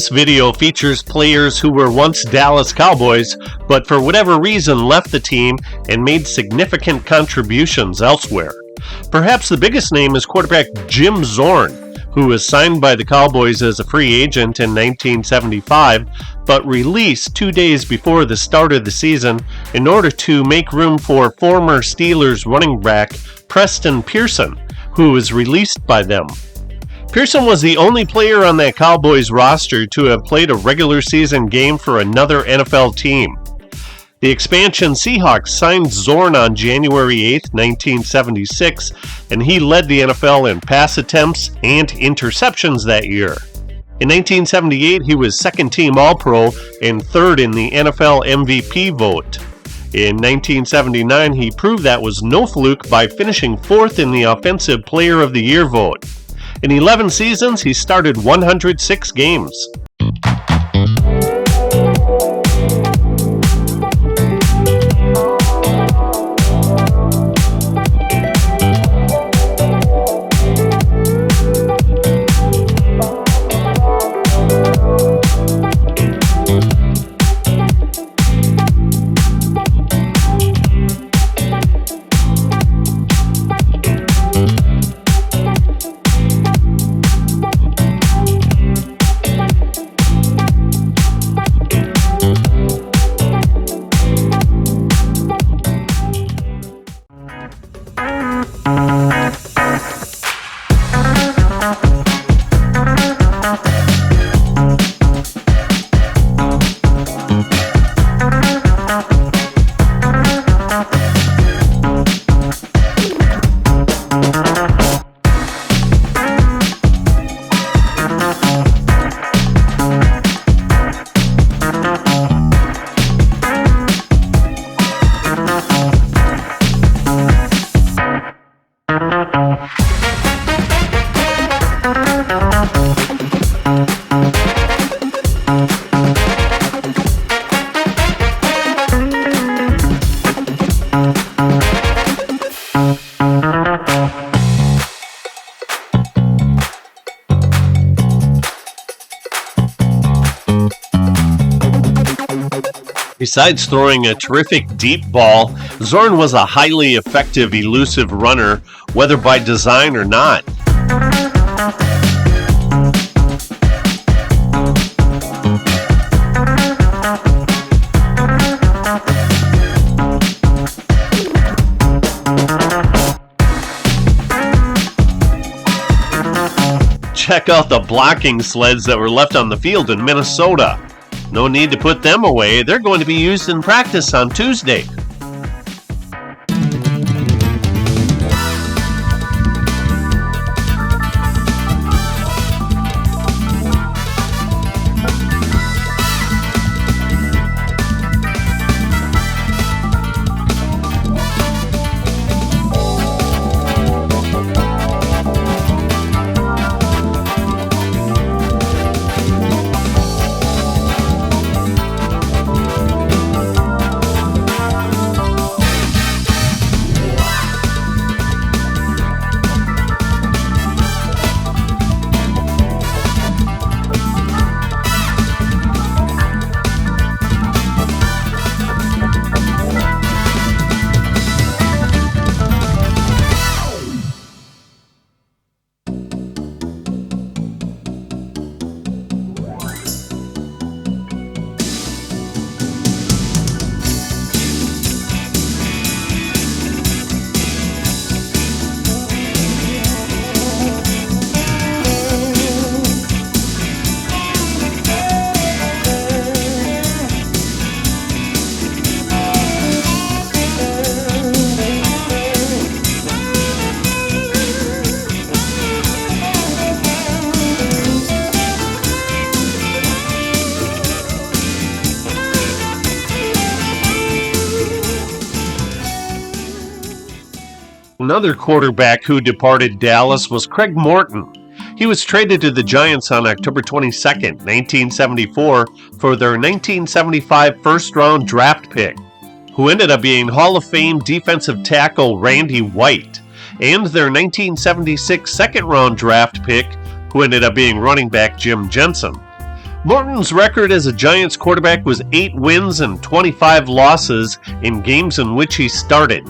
This video features players who were once Dallas Cowboys, but for whatever reason left the team and made significant contributions elsewhere. Perhaps the biggest name is quarterback Jim Zorn, who was signed by the Cowboys as a free agent in 1975, but released 2 days before the start of the season in order to make room for former Steelers running back Preston Pearson, who was released by them. Pearson was the only player on that Cowboys roster to have played a regular season game for another NFL team. The expansion Seahawks signed Zorn on January 8, 1976, and he led the NFL in pass attempts and interceptions that year. In 1978, he was second-team All-Pro and third in the NFL MVP vote. In 1979, he proved that was no fluke by finishing fourth in the Offensive Player of the Year vote. In 11 seasons, he started 106 games. Besides throwing a terrific deep ball, Zorn was a highly effective, elusive runner, whether by design or not. Check out the blocking sleds that were left on the field in Minnesota. No need to put them away. They're going to be used in practice on Tuesday. Another quarterback who departed Dallas was Craig Morton. He was traded to the Giants on October 22, 1974 for their 1975 first-round draft pick, who ended up being Hall of Fame defensive tackle Randy White, and their 1976 second-round draft pick, who ended up being running back Jim Jensen. Morton's record as a Giants quarterback was 8 wins and 25 losses in games in which he started.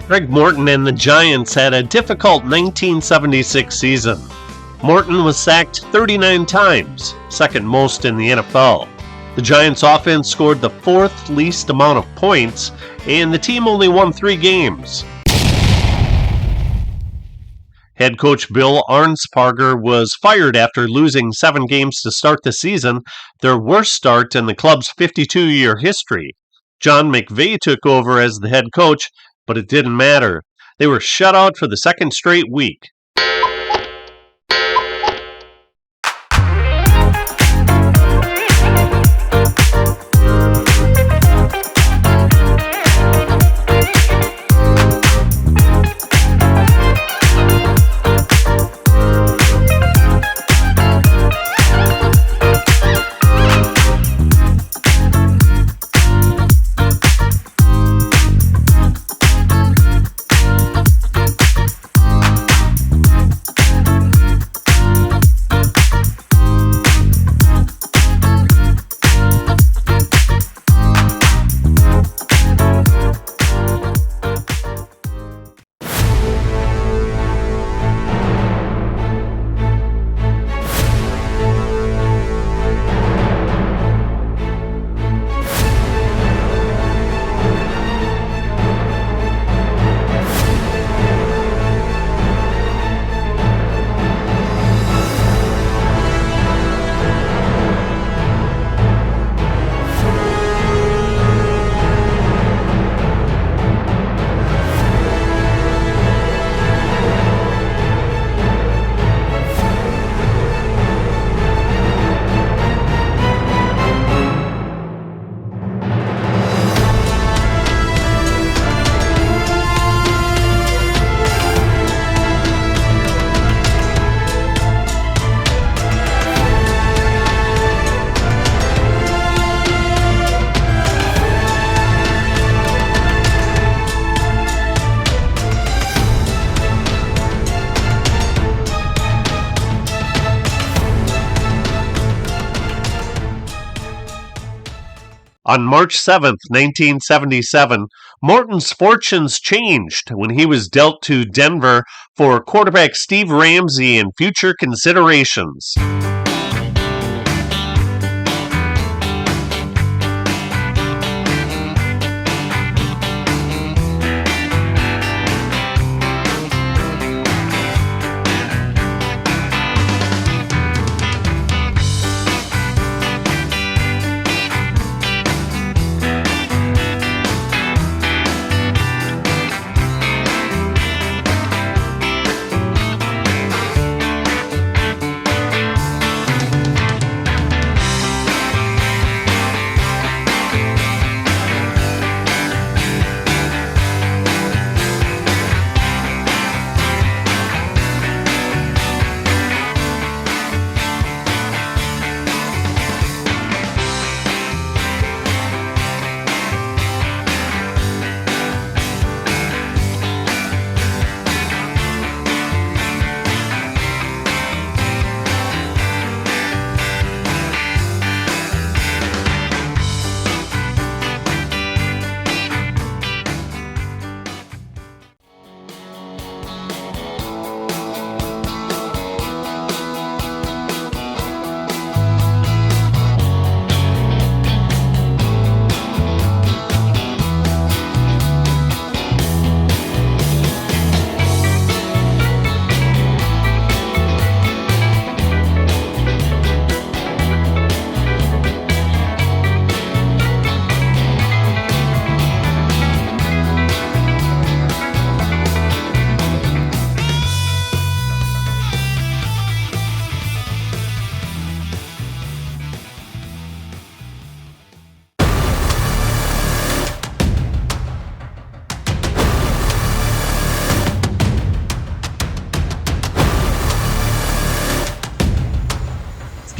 Craig Morton and the Giants had a difficult 1976 season. Morton was sacked 39 times, second most in the NFL. The Giants' offense scored the fourth least amount of points, and the team only won 3 games. Head coach Bill Arnsparger was fired after losing 7 games to start the season, their worst start in the club's 52-year history. John McVay took over as the head coach, but it didn't matter. They were shut out for the second straight week. On March 7, 1977, Morton's fortunes changed when he was dealt to Denver for quarterback Steve Ramsey and future considerations.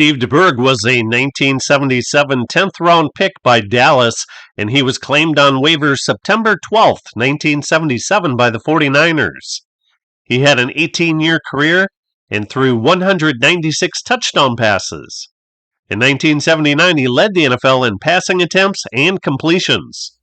Steve DeBerg was a 1977 10th round pick by Dallas, and he was claimed on waivers September 12th, 1977 by the 49ers. He had an 18-year career and threw 196 touchdown passes. In 1979, he led the NFL in passing attempts and completions.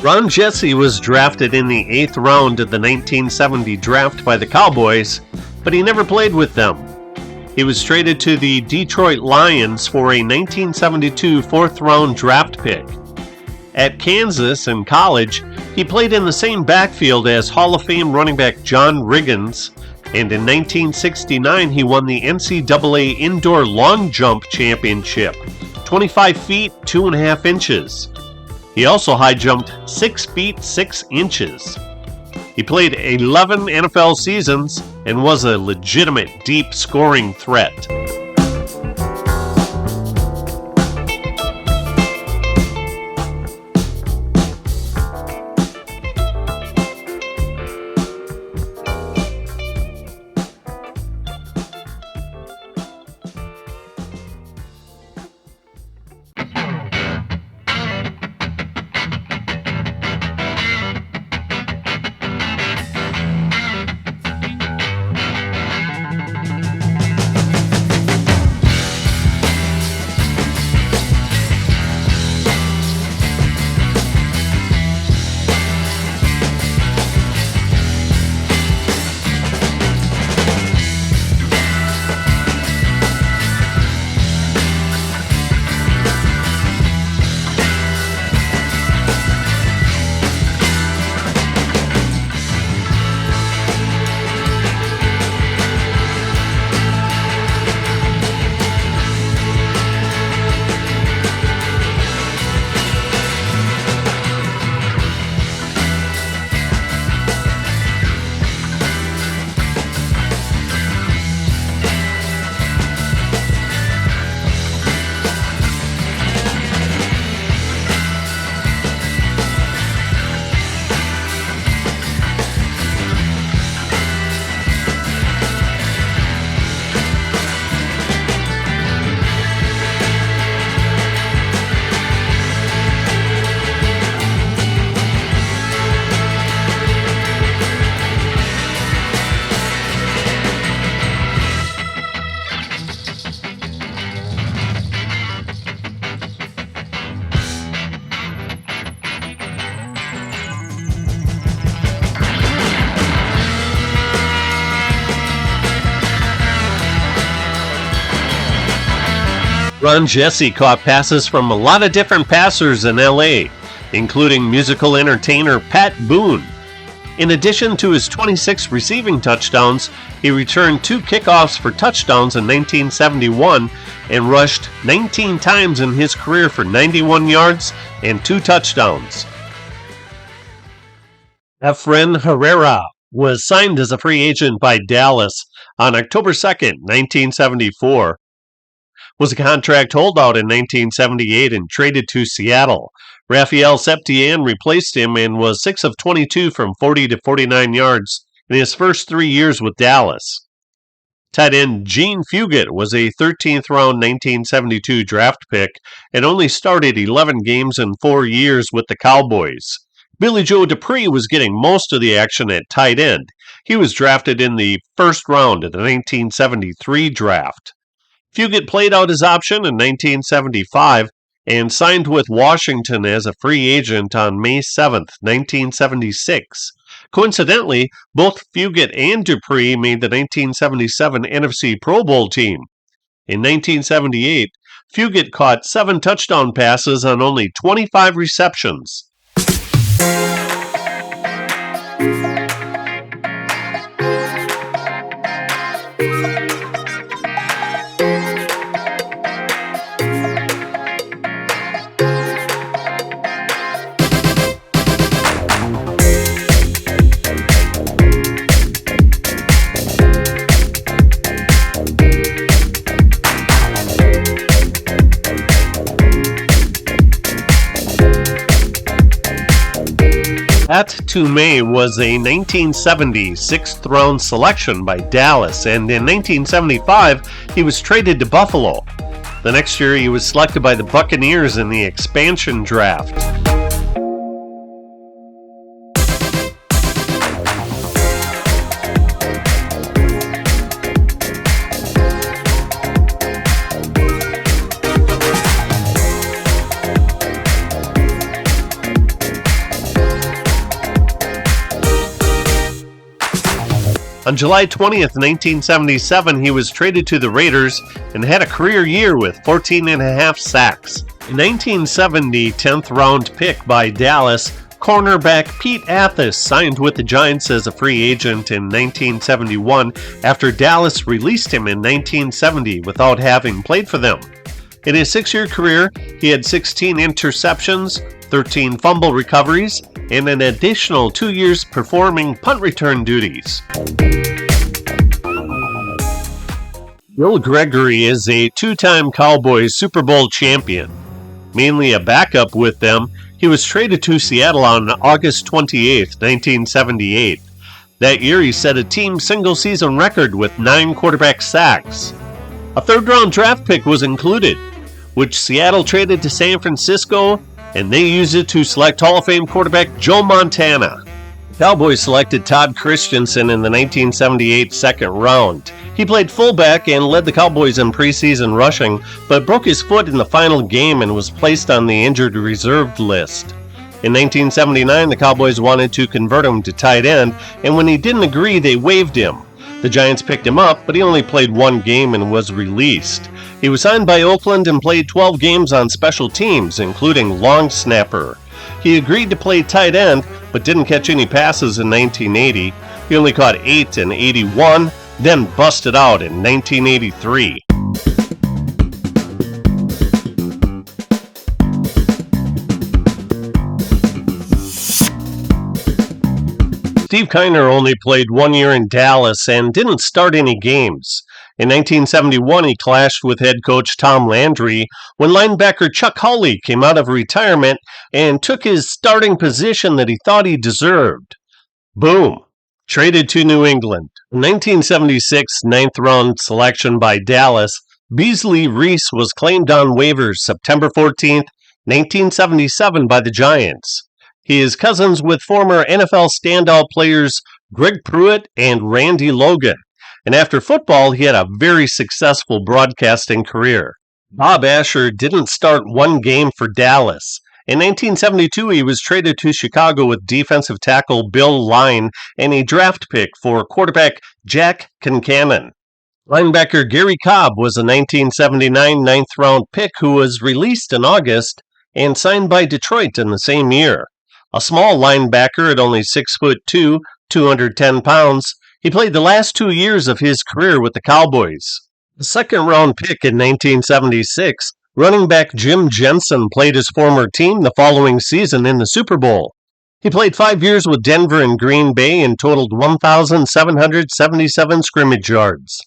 Ron Jesse was drafted in the 8th round of the 1970 draft by the Cowboys, but he never played with them. He was traded to the Detroit Lions for a 1972 4th round draft pick. At Kansas in college, he played in the same backfield as Hall of Fame running back John Riggins, and in 1969 he won the NCAA Indoor Long Jump Championship, 25 feet 2.5 inches. He also high jumped 6 feet 6 inches. He played 11 NFL seasons and was a legitimate deep scoring threat. Ron Jesse caught passes from a lot of different passers in LA, including musical entertainer Pat Boon. In addition to his 26 receiving touchdowns, he returned 2 kickoffs for touchdowns in 1971 and rushed 19 times in his career for 91 yards and 2 touchdowns. Efren Herrera was signed as a free agent by Dallas on October 2nd, 1974. Was a contract holdout in 1978 and traded to Seattle. Raphael Septien replaced him and was 6 of 22 from 40 to 49 yards in his first 3 years with Dallas. Tight end Gene Fugate was a 13th round 1972 draft pick and only started 11 games in 4 years with the Cowboys. Billy Joe Dupree was getting most of the action at tight end. He was drafted in the first round of the 1973 draft. Fugate played out his option in 1975 and signed with Washington as a free agent on May 7, 1976. Coincidentally, both Fugate and Dupree made the 1977 NFC Pro Bowl team. In 1978, Fugate caught 7 touchdown passes on only 25 receptions. Pat Toomey was a 1970 sixth-round selection by Dallas, and in 1975, he was traded to Buffalo. The next year, he was selected by the Buccaneers in the expansion draft. On July 20th, 1977, he was traded to the Raiders and had a career year with 14.5 sacks. In 1970, 10th round pick by Dallas, cornerback Pete Athis signed with the Giants as a free agent in 1971 after Dallas released him in 1970 without having played for them. In his 6-year career, he had 16 interceptions, 13 fumble recoveries, and an additional 2 years performing punt return duties. Bill Gregory is a 2-time Cowboys Super Bowl champion. Mainly a backup with them, he was traded to Seattle on August 28, 1978. That year he set a team single-season record with 9 quarterback sacks. A third-round draft pick was included, which Seattle traded to San Francisco, and they used it to select Hall of Fame quarterback Joe Montana. The Cowboys selected Todd Christensen in the 1978 second round. He played fullback and led the Cowboys in preseason rushing, but broke his foot in the final game and was placed on the injured reserve list. In 1979, the Cowboys wanted to convert him to tight end, and when he didn't agree, they waived him. The Giants picked him up, but he only played 1 game and was released. He was signed by Oakland and played 12 games on special teams, including long snapper. He agreed to play tight end, but didn't catch any passes in 1980. He only caught 8 in 81, then busted out in 1983. Steve Kiner only played 1 year in Dallas and didn't start any games. In 1971, he clashed with head coach Tom Landry when linebacker Chuck Hawley came out of retirement and took his starting position that he thought he deserved. Boom. Traded to New England. In 1976 ninth-round selection by Dallas, Beasley Reese was claimed on waivers September 14, 1977 by the Giants. He is cousins with former NFL standout players Greg Pruitt and Randy Logan. And after football, he had a very successful broadcasting career. Bob Asher didn't start 1 game for Dallas. In 1972, he was traded to Chicago with defensive tackle Bill Line and a draft pick for quarterback Jack Concanon. Linebacker Gary Cobb was a 1979 ninth-round pick who was released in August and signed by Detroit in the same year. A small linebacker at only 6'2", 210 pounds, he played the last 2 years of his career with the Cowboys. The second-round pick in 1976, running back Jim Jensen played his former team the following season in the Super Bowl. He played 5 years with Denver and Green Bay and totaled 1,777 scrimmage yards.